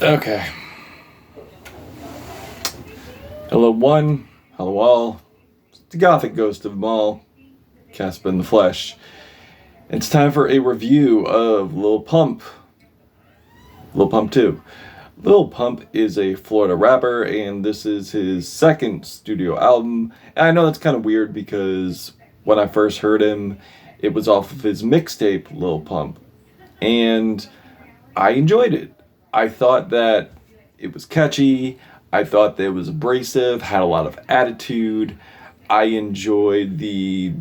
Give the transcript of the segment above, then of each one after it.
Okay. Hello one, hello all. It's the Gothic Ghost of them all, Casper in the flesh. It's time for a review of Lil Pump. Lil Pump 2. Lil Pump is a Florida rapper, and this is his second studio album. And I know that's kind of weird because when I first heard him, it was off of his mixtape, Lil Pump. And I enjoyed it. I thought that it was catchy. I thought that it was abrasive, had a lot of attitude. I enjoyed the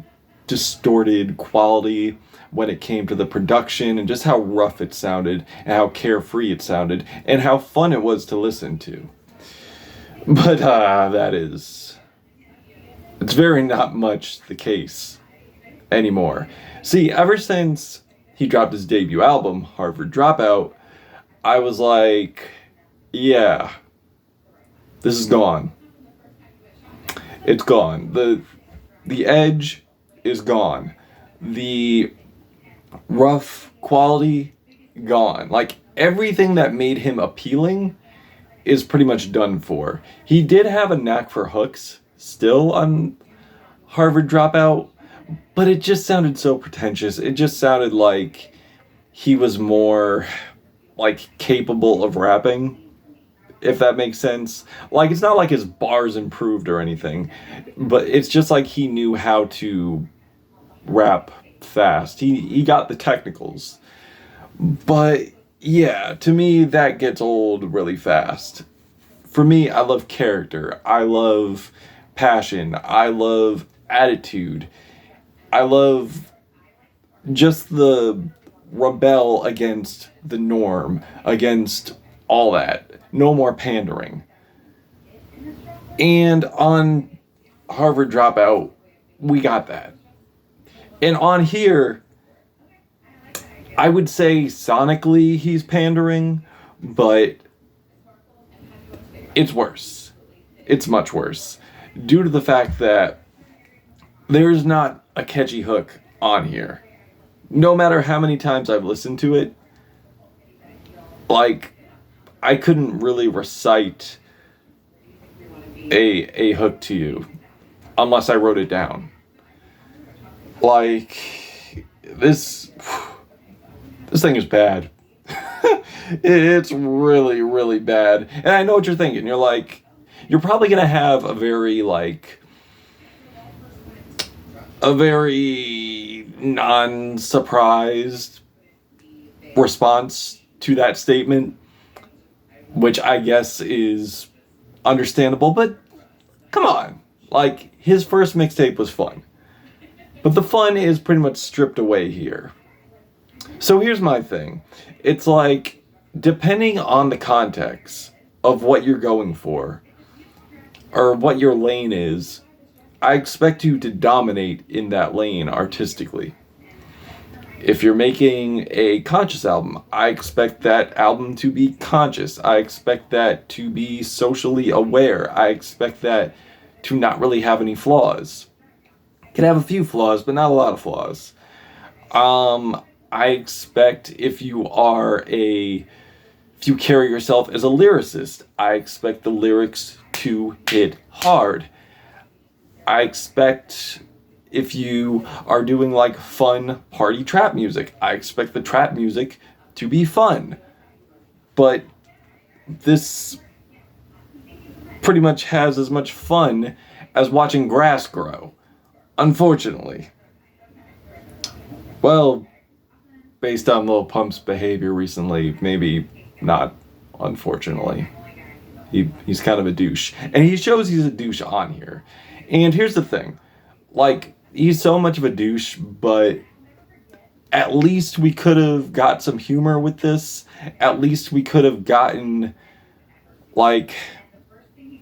distorted quality when it came to the production and just how rough it sounded and how carefree it sounded and how fun it was to listen to. But it's very not much the case anymore. See, ever since he dropped his debut album, Harvard Dropout, I was like, yeah, this is gone. It's gone. The edge is gone. The rough quality, gone. Like, everything that made him appealing is pretty much done for. He did have a knack for hooks still on Harvard Dropout, but it just sounded so pretentious. It just sounded like he was more like capable of rapping, if that makes sense. Like, it's not like his bars improved or anything, but it's just like he knew how to rap fast. He got the technicals. But yeah, to me that gets old really fast. For me, I love character. I love passion. I love attitude. I love just the rebel against the norm, against all that. No more pandering. And on Harvard Dropout, we got that. And on here, I would say sonically he's pandering, but it's worse. It's much worse. Due to the fact that there's not a catchy hook on here. No matter how many times I've listened to it, like, I couldn't really recite a hook to you unless I wrote it down. Like, this thing is bad. It's really, really bad. And I know what you're thinking. You're like, you're probably gonna have a very non-surprised response to that statement, which I guess is understandable, but come on. Like, his first mixtape was fun. But the fun is pretty much stripped away here. So here's my thing. It's like, depending on the context of what you're going for, or what your lane is, I expect you to dominate in that lane artistically. If you're making a conscious album, I expect that album to be conscious. I expect that to be socially aware. I expect that to not really have any flaws. It can have a few flaws, but not a lot of flaws. I expect if you carry yourself as a lyricist, I expect the lyrics to hit hard. I expect if you are doing like fun party trap music, I expect the trap music to be fun. But this pretty much has as much fun as watching grass grow, unfortunately. Well, based on Lil Pump's behavior recently, maybe not, unfortunately. He's kind of a douche. And he shows he's a douche on here. And here's the thing. Like, he's so much of a douche, but at least we could have got some humor with this. At least we could have gotten, like,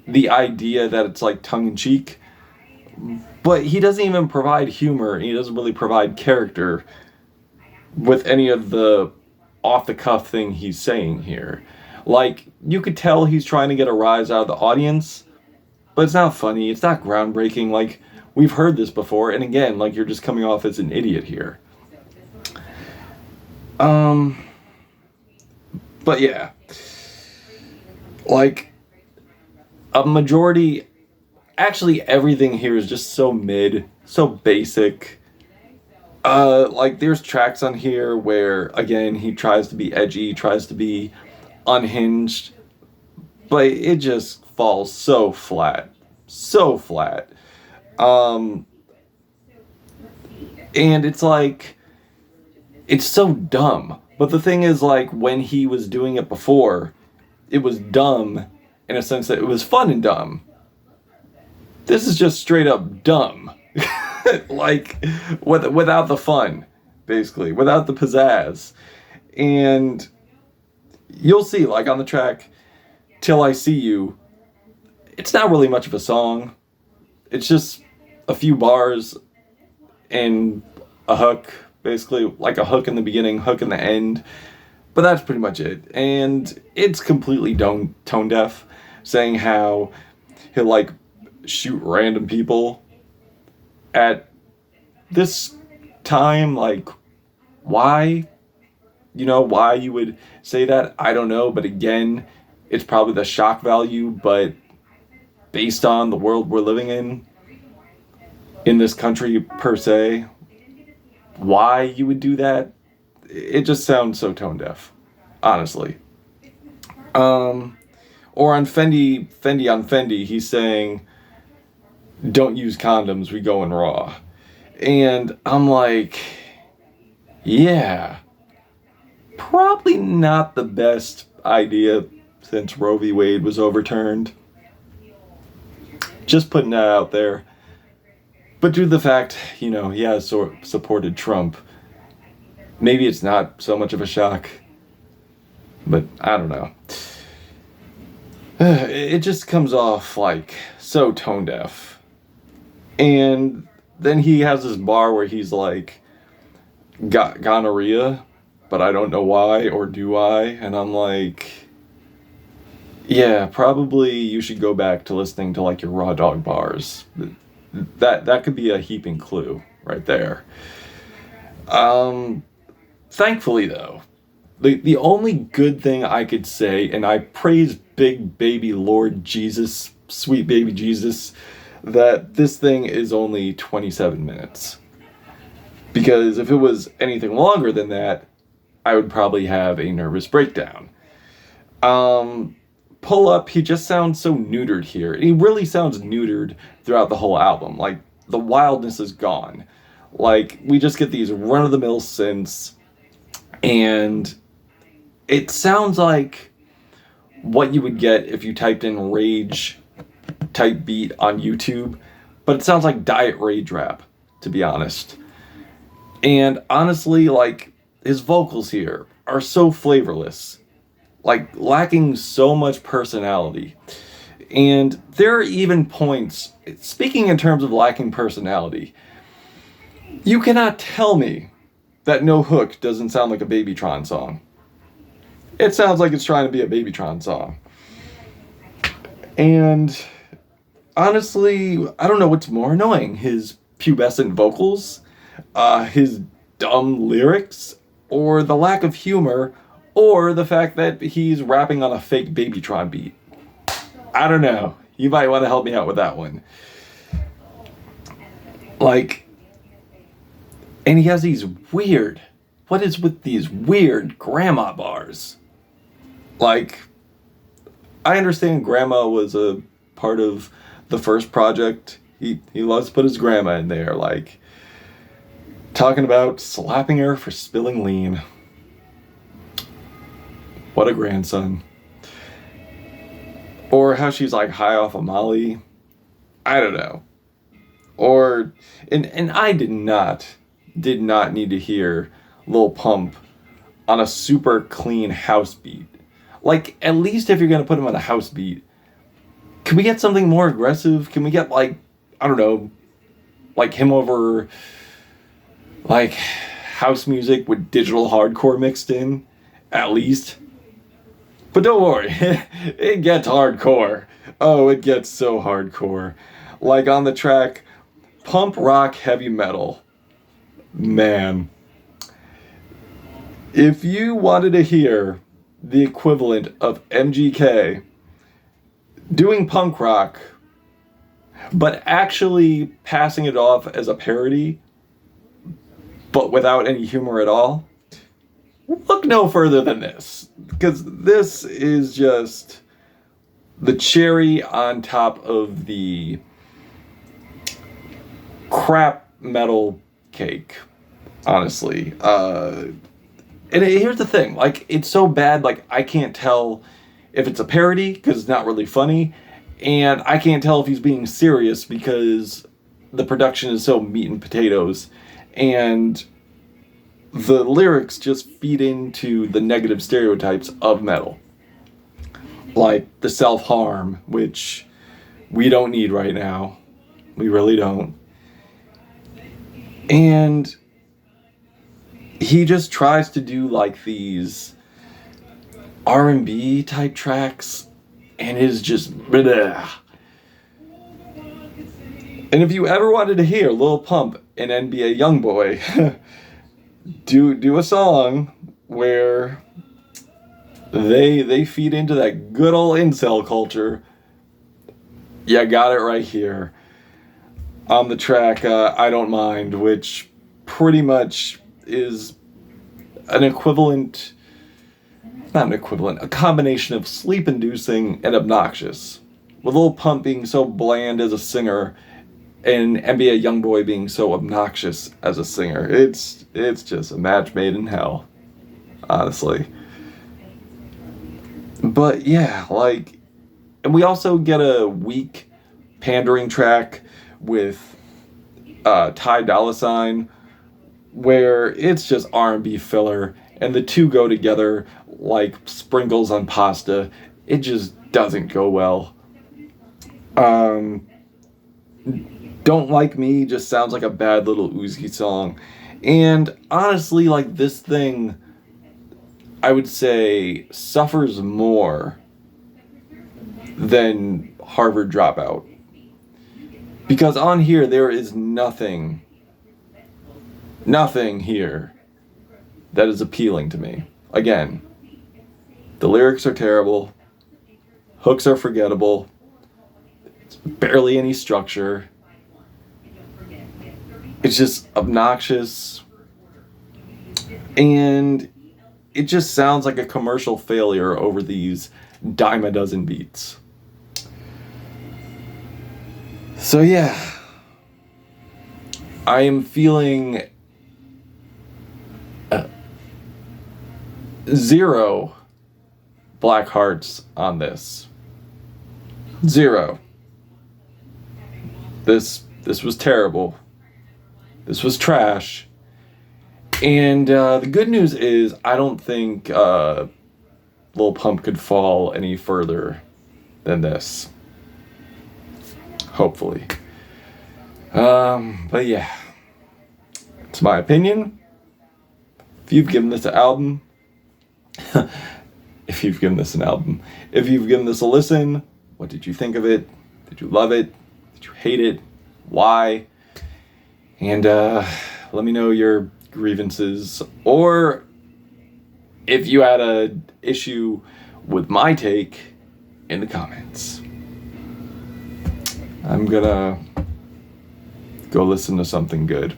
the idea that it's, like, tongue-in-cheek. But he doesn't even provide humor. He doesn't really provide character with any of the off-the-cuff thing he's saying here. Like, you could tell he's trying to get a rise out of the audience, but it's not funny. It's not groundbreaking. Like, we've heard this before, and again, like, you're just coming off as an idiot here. But yeah. Like, a majority, actually everything here is just so mid, so basic. Like, there's tracks on here where, again, he tries to be edgy, tries to be unhinged, but it just falls so flat. So flat. Um, and it's like, it's so dumb. But the thing is, like, when he was doing it before, it was dumb in a sense that it was fun and dumb. This is just straight up dumb. Like, without the fun, basically, without the pizzazz. And you'll see, like, on the track, Till I See You, it's not really much of a song. It's just a few bars and a hook, basically, like a hook in the beginning, hook in the end. But that's pretty much it. And it's completely tone deaf, saying how he'll, like, shoot random people at this time. Like, why? You know, why you would say that, I don't know. But again, it's probably the shock value, but based on the world we're living in this country per se, why you would do that, it just sounds so tone deaf, honestly. Or on Fendi on Fendi, he's saying, don't use condoms, we going raw. And I'm like, yeah, probably not the best idea since Roe v. Wade was overturned. Just putting that out there. But due to the fact, you know, he has supported Trump, maybe it's not so much of a shock. But I don't know. It just comes off like so tone deaf. And then he has this bar where he's like, got gonorrhea, but I don't know why, or do I? And I'm like, yeah, probably you should go back to listening to, like, your Raw Dog bars. That could be a heaping clue right there. Thankfully, though, the only good thing I could say, and I praise big baby Lord Jesus, sweet baby Jesus, that this thing is only 27 minutes. Because if it was anything longer than that, I would probably have a nervous breakdown. Pull Up, he just sounds so neutered here. He really sounds neutered throughout the whole album. Like, the wildness is gone. Like, we just get these run-of-the-mill synths, and it sounds like what you would get if you typed in rage type beat on YouTube, but it sounds like diet rage rap, to be honest. And honestly, like, his vocals here are so flavorless, like, lacking so much personality. And there are even points, speaking in terms of lacking personality, you cannot tell me that No Hook doesn't sound like a Babytron song. It sounds like it's trying to be a Babytron song. And honestly, I don't know what's more annoying, his pubescent vocals, his dumb lyrics, or the lack of humor, or the fact that he's rapping on a fake Babytron beat. I don't know. You might want to help me out with that one. Like, and he has these weird, what is with these weird grandma bars? Like, I understand grandma was a part of the first project. He loves to put his grandma in there, like, talking about slapping her for spilling lean. What a grandson. Or how she's, like, high off of Molly. I don't know. Or, and I did not need to hear Lil Pump on a super clean house beat. Like, at least if you're going to put him on a house beat, can we get something more aggressive? Can we get, like, I don't know, like him over, like, house music with digital hardcore mixed in, at least? But don't worry, it gets hardcore. Oh, it gets so hardcore. Like on the track, Pump Rock Heavy Metal. Man. If you wanted to hear the equivalent of MGK doing punk rock, but actually passing it off as a parody, but without any humor at all. Look no further than this, because this is just the cherry on top of the crap metal cake, honestly. And here's the thing, like, it's so bad, like, I can't tell if it's a parody, because it's not really funny, and I can't tell if he's being serious, because the production is so meat and potatoes, and the lyrics just feed into the negative stereotypes of metal. Like the self-harm, which we don't need right now. We really don't. And he just tries to do like these R&B type tracks, and is just bleh. And if you ever wanted to hear Lil Pump and NBA Youngboy do a song where they feed into that good old incel culture, you got it right here on the track I Don't Mind, which pretty much is an equivalent, not an equivalent, a combination of sleep-inducing and obnoxious, with Lil Pump being so bland as a singer and NBA Youngboy being so obnoxious as a singer. It's just a match made in hell, honestly. But yeah, like, and we also get a weak pandering track with Ty Dolla $ign, where it's just R&B filler, and the two go together like sprinkles on pasta. It just doesn't go well. Don't Like Me just sounds like a bad little Uzi song. And honestly, like, this thing, I would say, suffers more than Harvard Dropout. Because on here, there is nothing here that is appealing to me. Again, the lyrics are terrible. Hooks are forgettable. It's barely any structure. It's just obnoxious, and it just sounds like a commercial failure over these dime a dozen beats. So yeah, I am feeling 0 black hearts on this. 0. This was terrible. This was trash. And the good news is, I don't think Lil Pump could fall any further than this. Hopefully. But yeah. It's my opinion. If you've given this an album, if you've given this a listen, what did you think of it? Did you love it? Did you hate it? Why? And let me know your grievances, or if you had an issue with my take, in the comments. I'm gonna go listen to something good.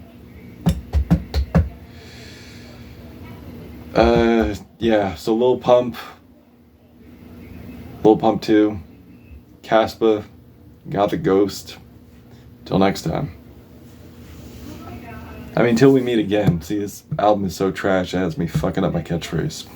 Yeah, so Lil Pump 2, Caspa, Got the Ghost. Till next time. I mean, till we meet again. See, this album is so trash, it has me fucking up my catchphrase.